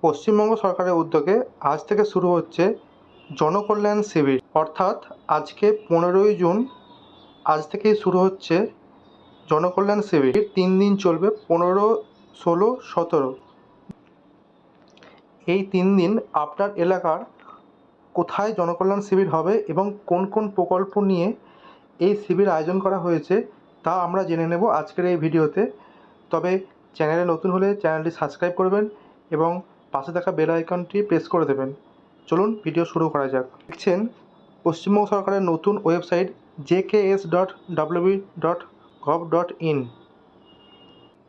পশ্চিমবঙ্গ সরকারের উদ্যোগে আজ থেকে শুরু হচ্ছে জনকল্যাণ শিবির, অর্থাৎ আজকে 15ই জুন আজ থেকেই শুরু হচ্ছে জনকল্যাণ শিবির। 3 দিন চলবে, 15, 16, 17। এই 3 দিন আপনার এলাকার কোথায় জনকল্যাণ শিবির হবে এবং কোন কোন প্রকল্প নিয়ে এই শিবির আয়োজন করা হয়েছে তা আমরা জেনে নেব আজকের এই ভিডিওতে। তবে চ্যানেলে নতুন হলে চ্যানেলটি সাবস্ক্রাইব করবেন এবং পাশে থাকা বেল আইকনটি প্রেস করে দেবেন। চলুন ভিডিও শুরু করা যাক। দেখছেন পশ্চিমবঙ্গ সরকারের নতুন ওয়েবসাইট jks.wb.gov.in।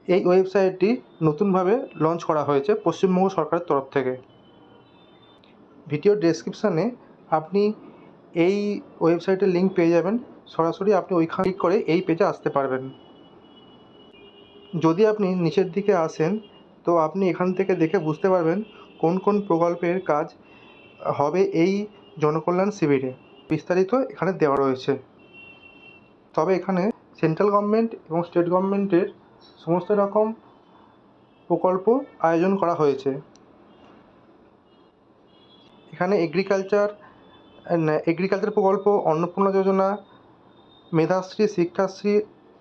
এই ওয়েবসাইটটি নতুনভাবে লঞ্চ করা হয়েছে পশ্চিমবঙ্গ সরকারের তরফ থেকে। ভিডিও ডেসক্রিপশানে আপনি এই ওয়েবসাইটের লিঙ্ক পেয়ে যাবেন, সরাসরি আপনি ওইখানে ক্লিক করে এই পেজে আসতে পারবেন। যদি আপনি নিচের দিকে আসেন তো আপনি এখান থেকে দেখে বুঝতে পারবেন কোন কোন প্রকল্পের কাজ হবে এই জনকল্যাণ শিবিরে। বিস্তারিত এখানে দেওয়া রয়েছে। তবে এখানে সেন্ট্রাল গভর্নমেন্ট এবং স্টেট গভর্নমেন্টের সমস্ত রকম প্রকল্প আয়োজন করা হয়েছে। এখানে এগ্রিকালচার প্রকল্প, Annapurna Yojana, Medhashree, Shikshashree,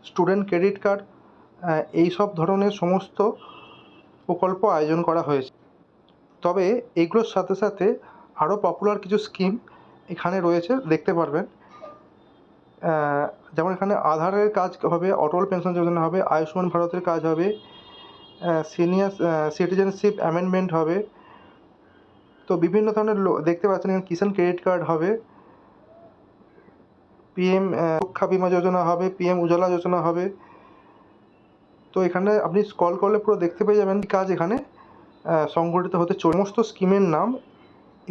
student credit card, এই সব ধরনের সমস্ত প্রকল্প আয়োজন করা হয়েছে। তবে এগুলোর সাথে সাথে আরও পপুলার কিছু স্কিম এখানে রয়েছে, দেখতে পারবেন। যেমন এখানে আধারের কাজ হবে, অটল পেনশন যোজনা হবে, আয়ুষ্মান ভারতের কাজ হবে, সিনিয়র সিটিজেনশিপ অ্যামেন্ডমেন্ট হবে। তো বিভিন্ন ধরনের দেখতে পাচ্ছেন এখানে কিষাণ ক্রেডিট কার্ড হবে, পিএম সুরক্ষা বিমা যোজনা হবে, পিএম উজ্জ্বলা যোজনা হবে। তো এখানে আপনি স্ক্রল করলে পুরো দেখতে পেয়ে যাবেন কাজ এখানে সংগঠিত হতে চলে। সমস্ত স্কিমের নাম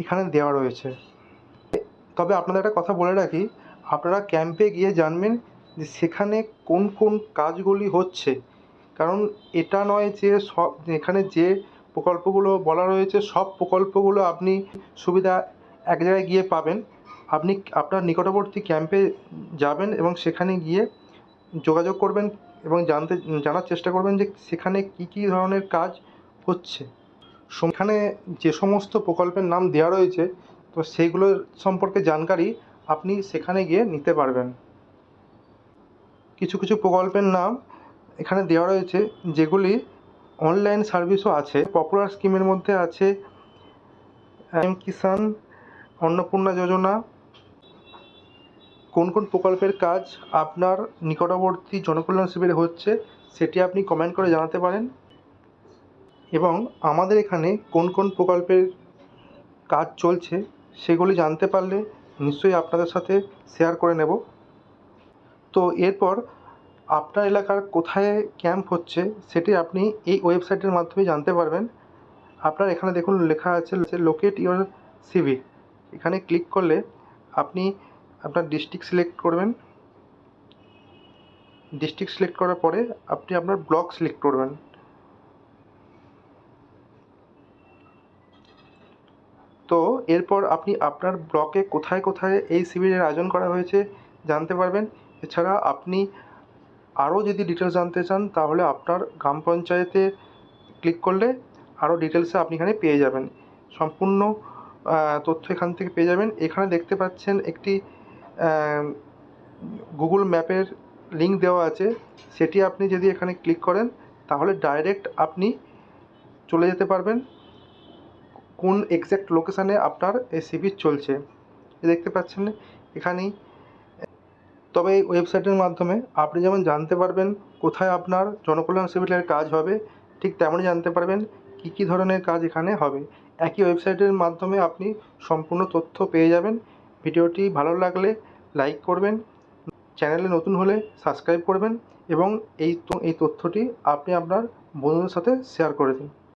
এখানে দেওয়া রয়েছে। তবে আপনাদের একটা কথা বলে রাখি, আপনারা ক্যাম্পে গিয়ে জানবেন যে সেখানে কোন কোন কাজগুলি হচ্ছে। কারণ এটা নয় যে সব এখানে যে প্রকল্পগুলো বলা রয়েছে সব প্রকল্পগুলো আপনি সুবিধা এক জায়গায় গিয়ে পাবেন। আপনি আপনার নিকটবর্তী ক্যাম্পে যাবেন এবং সেখানে গিয়ে যোগাযোগ করবেন এবং জানার চেষ্টা করবেন যে সেখানে কী কী ধরনের কাজ হচ্ছে। সেখানে যে সমস্ত প্রকল্পের নাম দেওয়া রয়েছে তো সেইগুলোর সম্পর্কে জানকারি আপনি সেখানে গিয়ে নিতে পারবেন। কিছু কিছু প্রকল্পের নাম এখানে দেওয়া রয়েছে যেগুলি অনলাইন সার্ভিসও আছে। পপুলার স্কিমের মধ্যে আছে পিএম কিষাণ, অন্নপূর্ণা যোজনা। কোন কোন প্রকল্পের কাজ আপনার নিকটবর্তী জনকল্যাণ শিবিরে হচ্ছে সেটি আপনি কমেন্ট করে জানাতে পারেন। এবং আমাদের এখানে কোন কোন প্রকল্পের কাজ চলছে সেগুলি জানতে পারলে নিশ্চয়ই আপনাদের সাথে শেয়ার করে নেব। তো এরপর আপনার এলাকার কোথায় ক্যাম্প হচ্ছে সেটি আপনি এই ওয়েবসাইটের মাধ্যমে জানতে পারবেন। আপনার এখানে দেখুন লেখা আছে লোকেট ইওর সিভিক। এখানে ক্লিক করলে আপনি আপনার ডিস্ট্রিক্ট সিলেক্ট করবেন। ডিস্ট্রিক্ট সিলেক্ট করার পরে আপনি আপনার ব্লক সিলেক্ট করবেন। তো এরপর আপনি আপনার ব্লকে কোথায় কোথায় এই শিবিরের আয়োজন করা হয়েছে জানতে পারবেন। এছাড়া আপনি আরও যদি ডিটেলস জানতে চান তাহলে আপনার গ্রাম পঞ্চায়েতে ক্লিক করলে আরও ডিটেলসে আপনি এখানে পেয়ে যাবেন। সম্পূর্ণ তথ্য এখান থেকে পেয়ে যাবেন। এখানে দেখতে পাচ্ছেন একটি গুগল ম্যাপের লিঙ্ক দেওয়া আছে, সেটি আপনি যদি এখানে ক্লিক করেন তাহলে ডাইরেক্ট আপনি চলে যেতে পারবেন কোন এক্স্যাক্ট লোকেশানে আপনার এই শিবির চলছে। দেখতে পাচ্ছেন এখানেই। তবে এই ওয়েবসাইটের মাধ্যমে আপনি যেমন জানতে পারবেন কোথায় আপনার জনকল্যাণ শিবিরের কাজ হবে, ঠিক তেমনই জানতে পারবেন কী কী ধরনের কাজ এখানে হবে। একই ওয়েবসাইটের মাধ্যমে আপনি সম্পূর্ণ তথ্য পেয়ে যাবেন। ভিডিওটি ভালো লাগলে লাইক করবেন, চ্যানেলে নতুন হলে সাবস্ক্রাইব করবেন এবং এই তথ্যটি আপনি আপনার বন্ধুদের সাথে শেয়ার করে দিন।